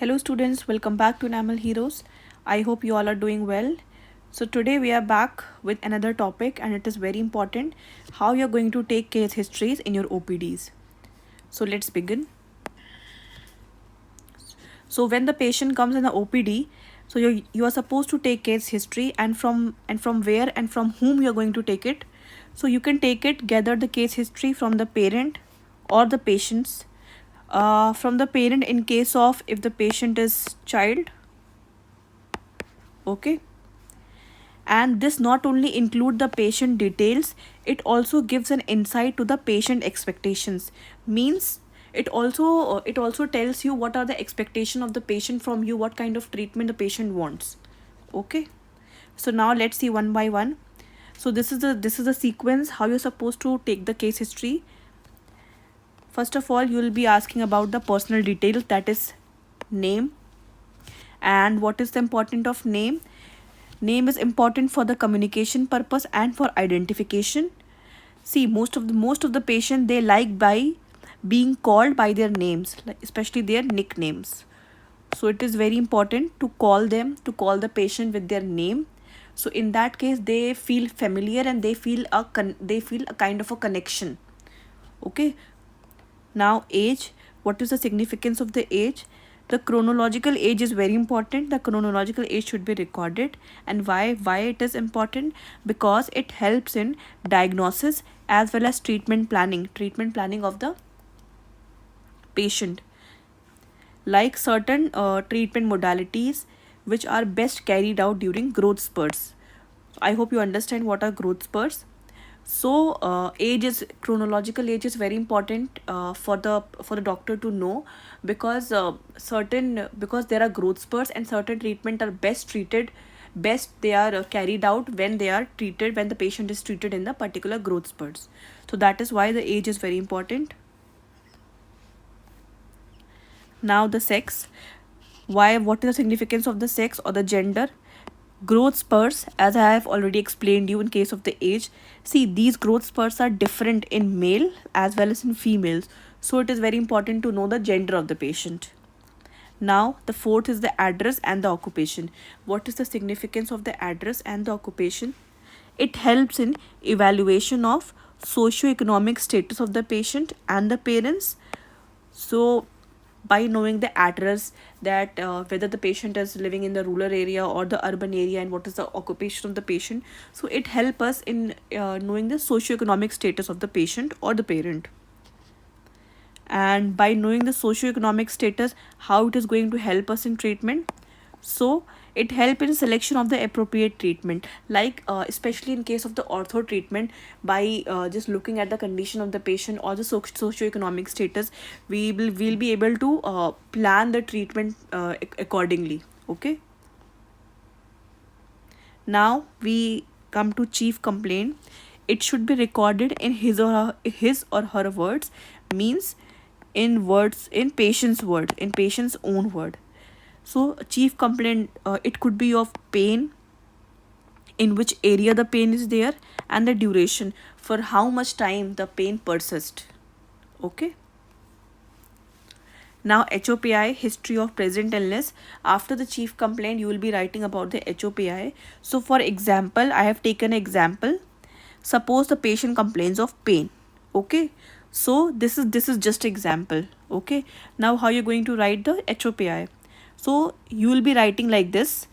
Hello students, welcome back to Enamel Heroes. I hope you all are doing well. So today we are back with another topic and it is very important how you're going to take case histories in your OPDs. So let's begin. So when the patient comes in the OPD, so you are supposed to take case history and from where and from whom you're going to take it. So you can gather the case history from the parent or the patients. From the parent in case of if the patient is child, okay, and this not only include the patient details, it also gives an insight to the patient expectations. Means it also tells you what are the expectation of the patient from you, what kind of treatment the patient wants. Okay, so now let's see one by one. So this is the sequence how you're supposed to take the case history. First of all, you will be asking about the personal details, that is name. And what is the important of name? Name is important for the communication purpose and for identification. See, most of the patient, they like by being called by their names, like especially their nicknames. So it is very important to call the patient with their name. So in that case, they feel familiar and they feel a kind of a connection. Okay. Now age. What is the significance of the age? The chronological age is very important. The chronological age should be recorded. And why it is important? Because it helps in diagnosis as well as treatment planning of the patient. Like certain treatment modalities which are best carried out during growth spurts. I hope you understand what are growth spurts. So chronological age is very important for the doctor to know, because because there are growth spurts and certain treatment are best they are carried out when the patient is treated in the particular growth spurts. So that is why the age is very important. Now the sex. What is the significance of the sex or the gender? Growth spurts, as I have already explained you in case of the age. See, these growth spurts are different in male as well as in females. So it is very important to know the gender of the patient. Now the fourth is the address and the occupation. What is the significance of the address and the occupation? It helps in evaluation of socio-economic status of the patient and the parents. So by knowing the address, that whether the patient is living in the rural area or the urban area, and what is the occupation of the patient, so it helps us in knowing the socio-economic status of the patient or the parent. And by knowing the socio-economic status, how it is going to help us in treatment? So it help in selection of the appropriate treatment, like especially in case of the ortho treatment. By just looking at the condition of the patient or the socio-economic status, we'll be able to plan the treatment accordingly. Okay, now we come to chief complaint. It should be recorded in his or her words. Means in patient's own word. So chief complaint, it could be of pain, in which area the pain is there, and the duration, for how much time the pain persists. Okay. Now HOPI, history of present illness. After the chief complaint, you will be writing about the HOPI. So for example, I have taken an example. Suppose the patient complains of pain. Okay. So this is just example. Okay. Now how you're going to write the HOPI? So you will be writing like this.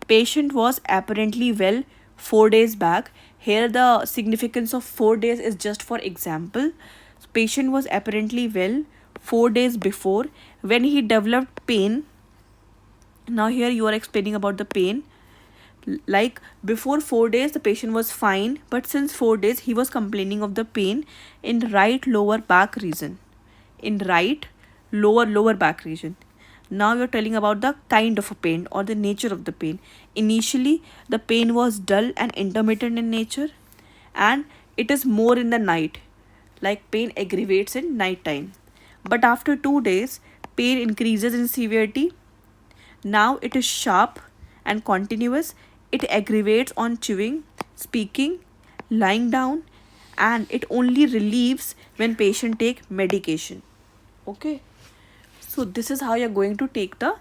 Patient was apparently well 4 days back. Here the significance of 4 days is just for example. So patient was apparently well 4 days before when he developed pain. Now here you are explaining about the pain. Like before 4 days the patient was fine, but since 4 days he was complaining of the pain in right lower back region. In right lower back region. Now you're telling about the kind of a pain or the nature of the pain. Initially, the pain was dull and intermittent in nature, and it is more in the night, like pain aggravates in night time. But after 2 days, pain increases in severity. Now it is sharp and continuous. It aggravates on chewing, speaking, lying down, and it only relieves when patient take medication. Okay. So this is how you're going to take the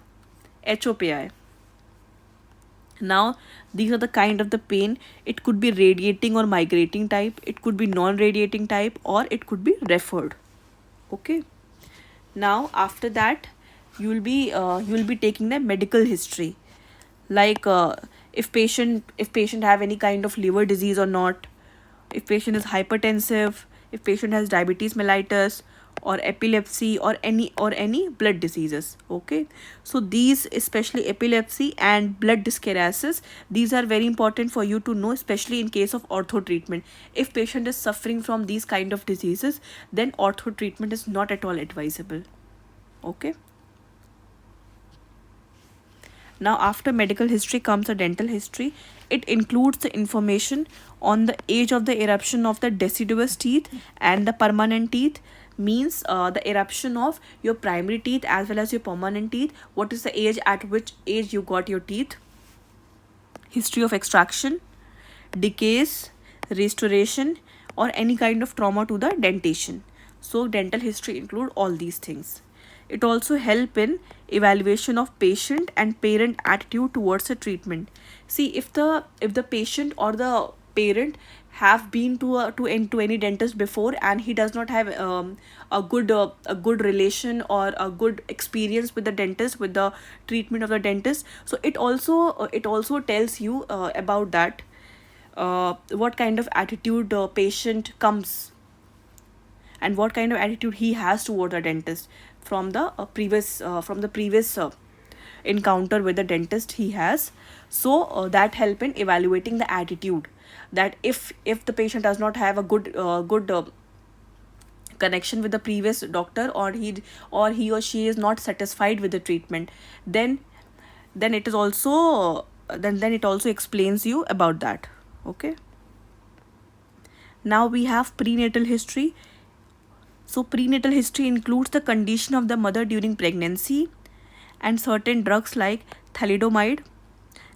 HOPI. Now, these are the kind of the pain. It could be radiating or migrating type, it could be non-radiating type, or it could be referred. Okay. Now, after that, you will be taking the medical history, like if patient have any kind of liver disease or not, if patient is hypertensive, if patient has diabetes mellitus or epilepsy or any blood diseases. Okay, so these, especially epilepsy and blood dyscerasis, these are very important for you to know, especially in case of ortho treatment. If patient is suffering from these kind of diseases, then ortho treatment is not at all advisable. Okay. Now, after medical history comes a dental history. It includes the information on the age of the eruption of the deciduous teeth and the permanent teeth. Means the eruption of your primary teeth as well as your permanent teeth. What is the age, at which age you got your teeth? History of extraction, decays, restoration, or any kind of trauma to the dentation. So dental history include all these things. It also help in evaluation of patient and parent attitude towards the treatment. See, if the patient or the parent have been to any dentist before, and he does not have a good relation or a good experience with the dentist, with the treatment of the dentist, so it also tells you about that, what kind of attitude patient comes, and what kind of attitude he has toward the dentist from the previous encounter with the dentist he has. So that help in evaluating the attitude, that if the patient does not have a good connection with the previous doctor, or he or she is not satisfied with the treatment, then it is also then it also explains you about that. Okay. Now we have prenatal history. So prenatal history includes the condition of the mother during pregnancy, and certain drugs like thalidomide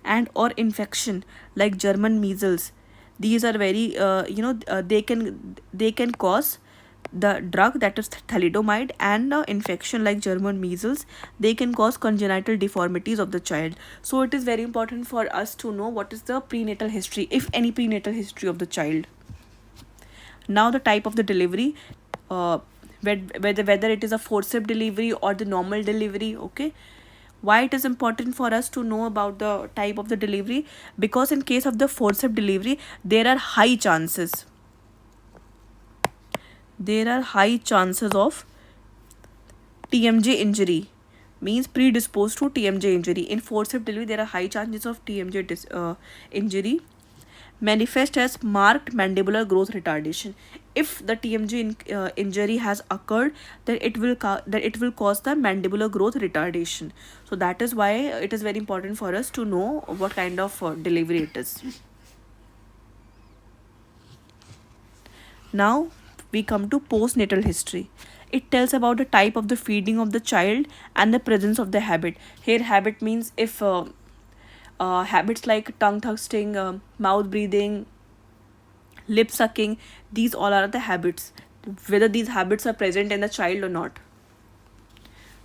and or infection like German measles. These are very they can cause, the drug that is thalidomide and infection like German measles, they can cause congenital deformities of the child. So it is very important for us to know what is the prenatal history, if any prenatal history of the child. Now the type of the delivery, uh, whether it is a forceps delivery or the normal delivery. Okay. Why it is important for us to know about the type of the delivery? Because in case of the forceps delivery, there are high chances of TMJ injury, means predisposed to TMJ injury. In forceps delivery, there are high chances of TMJ injury, manifest as marked mandibular growth retardation. If the TMJ injury has occurred, then it will cause the mandibular growth retardation. So that is why it is very important for us to know what kind of delivery it is. Now we come to postnatal history. It tells about the type of the feeding of the child and the presence of the habit. Here, habit means if habits like tongue thrusting, mouth breathing, lip sucking, these all are the habits, whether these habits are present in the child or not.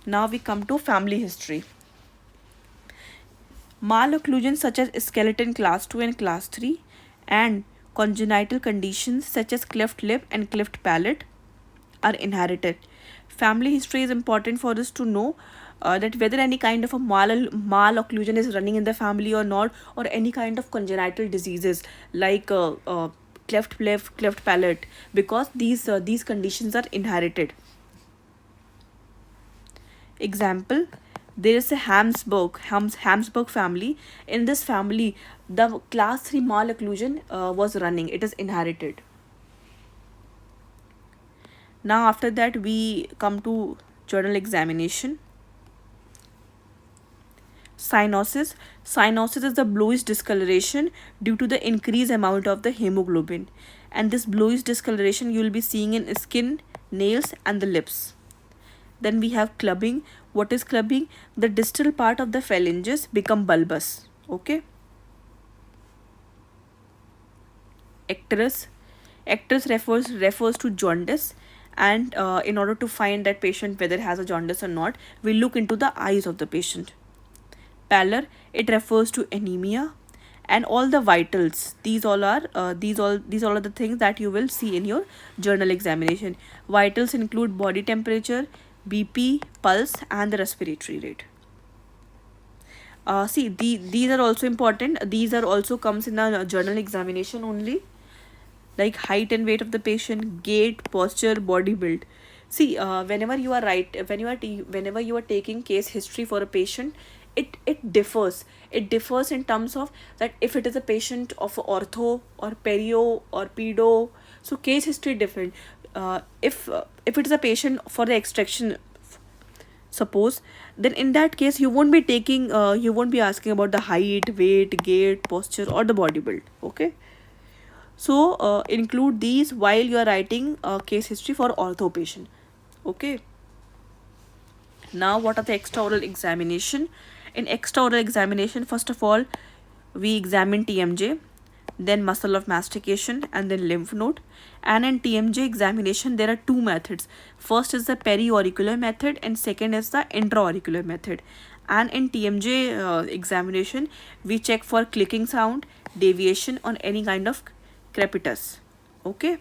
Now we come to family history. Malocclusions such as skeleton class 2 and class 3, and congenital conditions such as cleft lip and cleft palate are inherited. Family history is important for us to know that whether any kind of a malocclusion is running in the family or not, or any kind of congenital diseases like cleft lip, cleft palate, because these conditions are inherited. Example, there is a Habsburg family. In this family, the class 3 malocclusion was running. It is inherited. Now, after that, we come to journal examination. Cyanosis. Cyanosis is the bluish discoloration due to the increased amount of the hemoglobin. And this bluish discoloration you will be seeing in skin, nails, and the lips. Then we have clubbing. What is clubbing? The distal part of the phalanges become bulbous. Okay. Icterus. Icterus refers to jaundice, and in order to find that patient whether has a jaundice or not, we look into the eyes of the patient. Pallor, it refers to anemia. And all the vitals, these all are the things that you will see in your journal examination. Vitals include body temperature, BP, pulse, and the respiratory rate. These are also important. These are also comes in a journal examination only, like height and weight of the patient, gait, posture, body build. See, whenever you are whenever you are taking case history for a patient, it differs. It differs in terms of that if it is a patient of ortho or perio or pedo, so case history different. If it is a patient for the extraction, suppose, then in that case you won't be asking about the height, weight, gait, posture, or the body build. Okay, so include these while you are writing case history for ortho patient. Okay. Now, what are the extraoral examination? In extraoral examination, first of all, we examine TMJ, then muscle of mastication, and then lymph node. And in TMJ examination, there are two methods. First is the periauricular method, and second is the intraauricular method. And in TMJ examination, we check for clicking sound, deviation, or any kind of crepitus. Okay.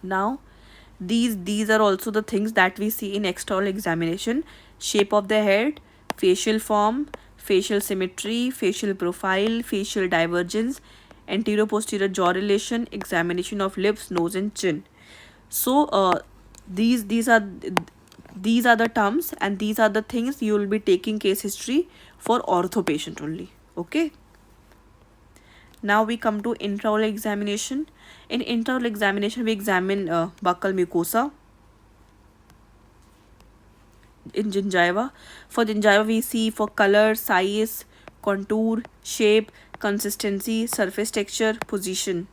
Now, these are also the things that we see in external examination: shape of the head, facial form, facial symmetry, facial profile, facial divergence, anterior posterior jaw relation, examination of lips, nose, and chin. So these these are these are the terms, and these are the things you will be taking case history for ortho patient only. Okay. Now we come to intraoral examination. In intraoral examination, we examine buccal mucosa. In gingiva, for gingiva we see for color, size, contour, shape, consistency, surface texture, position.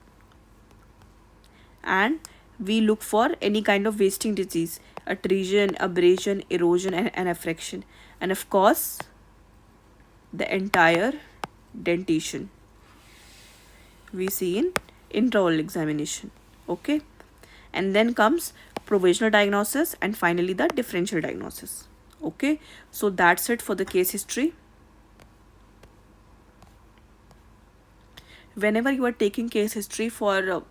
And we look for any kind of wasting disease, atresion, abrasion, erosion, and effraction. And of course, the entire dentition we see in intraoral examination. Okay. And then comes provisional diagnosis, and finally the differential diagnosis. Okay, so that's it for the case history. Whenever you are taking case history for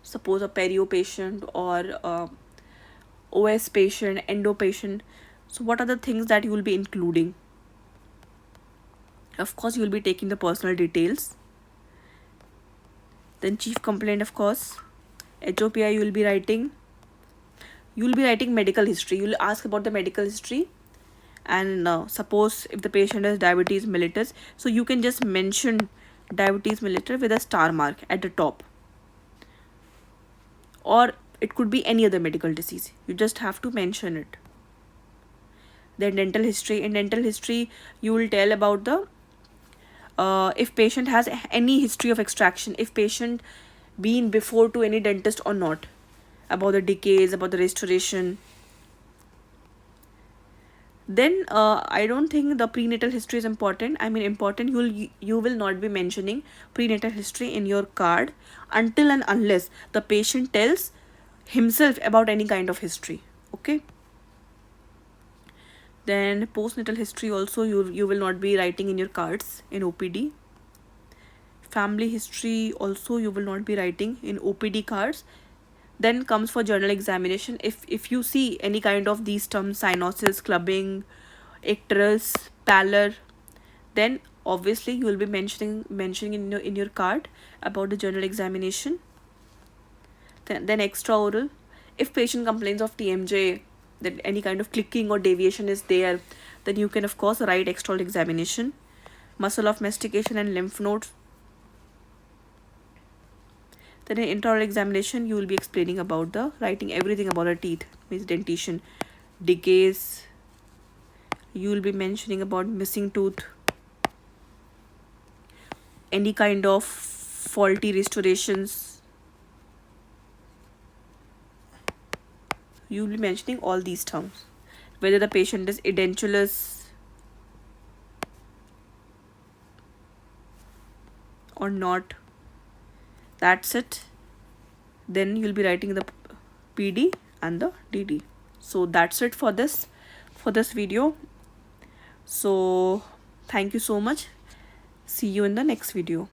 suppose a perio patient or OS patient, endo patient, so what are the things that you will be including? Of course, you will be taking the personal details, then chief complaint, of course. HOPI you will be writing. You will be writing medical history. You will ask about the medical history, and suppose if the patient has diabetes mellitus, so you can just mention diabetes mellitus with a star mark at the top, or it could be any other medical disease. You just have to mention it. Then dental history. In dental history, you will tell about the if patient has any history of extraction, if patient been before to any dentist or not, about the decays, about the restoration. Then I don't think the prenatal history is important. I mean important, you will not be mentioning prenatal history in your card until and unless the patient tells himself about any kind of history. Okay. Then postnatal history also you will not be writing in your cards in OPD. Family history also you will not be writing in OPD cards. Then comes for journal examination. If you see any kind of these terms, cyanosis, clubbing, icterus, pallor, then obviously you will be mentioning in your card about the journal examination. Then extraoral. If patient complains of TMJ, that any kind of clicking or deviation is there, then you can of course write extraoral examination. Muscle of mastication and lymph nodes. Then in intraoral examination, you will be explaining about the writing everything about the teeth, means dentition, decays. You will be mentioning about missing tooth, any kind of faulty restorations. You will be mentioning all these terms, whether the patient is edentulous or not. That's it. Then you'll be writing the PD and the DD. So that's it for this video. So thank you so much. See you in the next video.